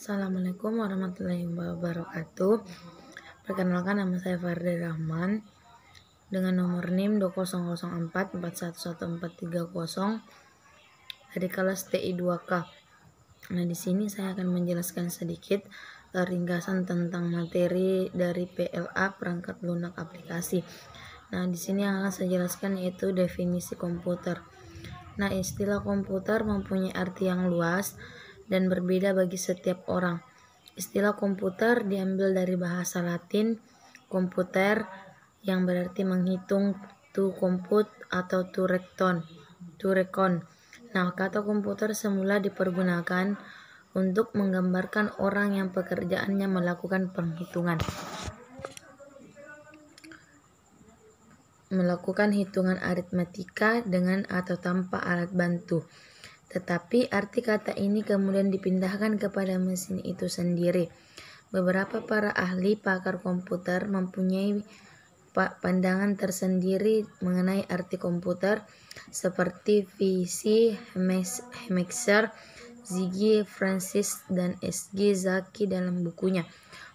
Assalamualaikum warahmatullahi wabarakatuh. Perkenalkan, nama saya Fardi Rahman dengan nomor NIM 2004411430 dari kelas TI 2K. Nah, di sini saya akan menjelaskan sedikit ringkasan tentang materi dari PLA, perangkat lunak aplikasi. Nah, di sini yang akan saya jelaskan yaitu definisi komputer. Nah, istilah komputer mempunyai arti yang luas dan berbeda bagi setiap orang. Istilah komputer diambil dari bahasa Latin komputer yang berarti menghitung, to compute atau to reckon. Nah, kata komputer semula dipergunakan untuk menggambarkan orang yang pekerjaannya melakukan hitungan aritmatika dengan atau tanpa alat bantu. Tetapi arti kata ini kemudian dipindahkan kepada mesin itu sendiri. Beberapa para ahli pakar komputer mempunyai pandangan tersendiri mengenai arti komputer, seperti V.C. Hemexer, Ziggy Francis, dan S.G. Zaki dalam bukunya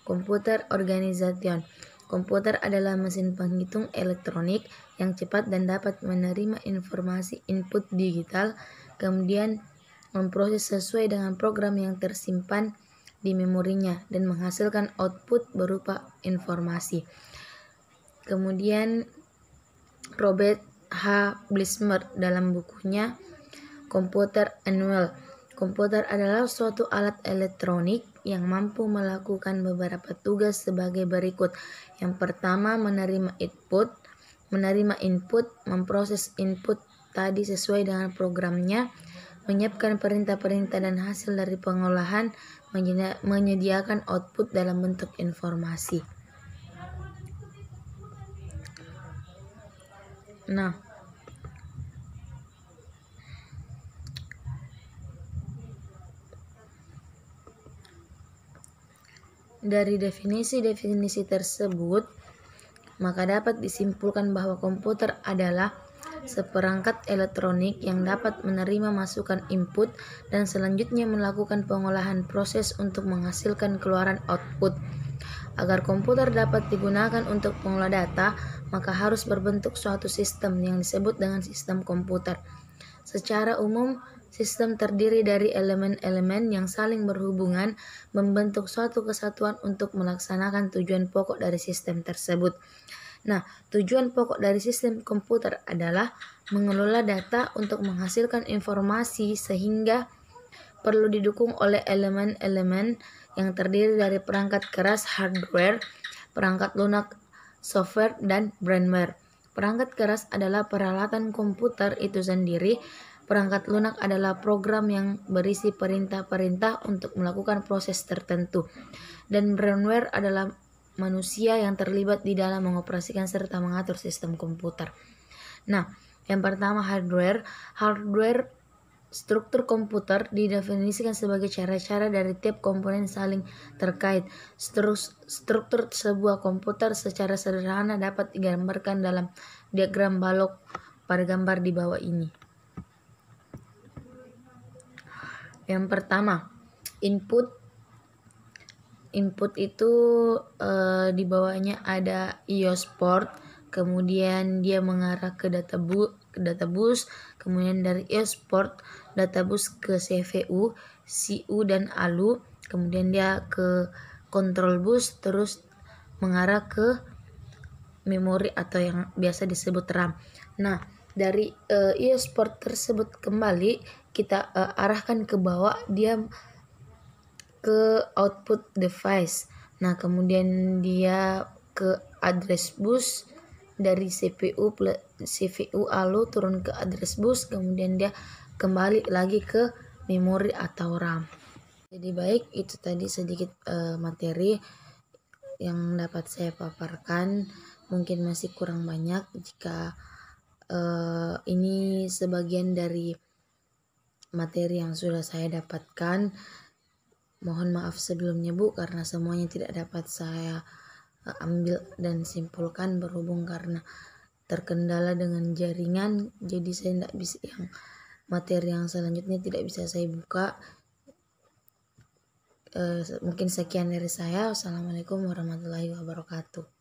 Computer Organization. Komputer adalah mesin penghitung elektronik yang cepat dan dapat menerima informasi input digital, kemudian memproses sesuai dengan program yang tersimpan di memorinya dan menghasilkan output berupa informasi. Kemudian Robert H. Blismer dalam bukunya Computer Annual. Komputer adalah suatu alat elektronik yang mampu melakukan beberapa tugas sebagai berikut. Yang pertama, menerima input, memproses input tadi sesuai dengan programnya, menyiapkan perintah-perintah dan hasil dari pengolahan, menyediakan output dalam bentuk informasi. Nah, dari definisi-definisi tersebut, maka dapat disimpulkan bahwa komputer adalah seperangkat elektronik yang dapat menerima masukan input dan selanjutnya melakukan pengolahan proses untuk menghasilkan keluaran output. Agar komputer dapat digunakan untuk pengolah data, maka harus berbentuk suatu sistem yang disebut dengan sistem komputer. Secara umum, sistem terdiri dari elemen-elemen yang saling berhubungan membentuk suatu kesatuan untuk melaksanakan tujuan pokok dari sistem tersebut. Nah, tujuan pokok dari sistem komputer adalah mengelola data untuk menghasilkan informasi, sehingga perlu didukung oleh elemen-elemen yang terdiri dari perangkat keras hardware, perangkat lunak software, dan firmware. Perangkat keras adalah peralatan komputer itu sendiri. Perangkat lunak adalah program yang berisi perintah-perintah untuk melakukan proses tertentu. Dan firmware adalah manusia yang terlibat di dalam mengoperasikan serta mengatur sistem komputer. Nah, yang pertama hardware. Struktur komputer didefinisikan sebagai cara-cara dari tiap komponen saling terkait. Struktur sebuah komputer secara sederhana dapat digambarkan dalam diagram balok pada gambar di bawah ini. Yang pertama, input. Input itu di bawahnya ada IOS port, kemudian dia mengarah ke databus, kemudian dari IOS port databus ke CPU, CU dan ALU, kemudian dia ke control bus, terus mengarah ke memori atau yang biasa disebut RAM. Nah, dari IOS port tersebut kembali kita arahkan ke bawah, dia ke output device. Nah, kemudian dia ke address bus, dari CPU ALU turun ke address bus, kemudian dia kembali lagi ke memori atau RAM. Jadi baik, itu tadi sedikit materi yang dapat saya paparkan. Mungkin masih kurang banyak, jika ini sebagian dari materi yang sudah saya dapatkan. Mohon maaf sebelumnya Bu, karena semuanya tidak dapat saya ambil dan simpulkan berhubung karena terkendala dengan jaringan, jadi saya tidak bisa, yang materi yang selanjutnya tidak bisa saya buka. Mungkin sekian dari saya. Wassalamualaikum warahmatullahi wabarakatuh.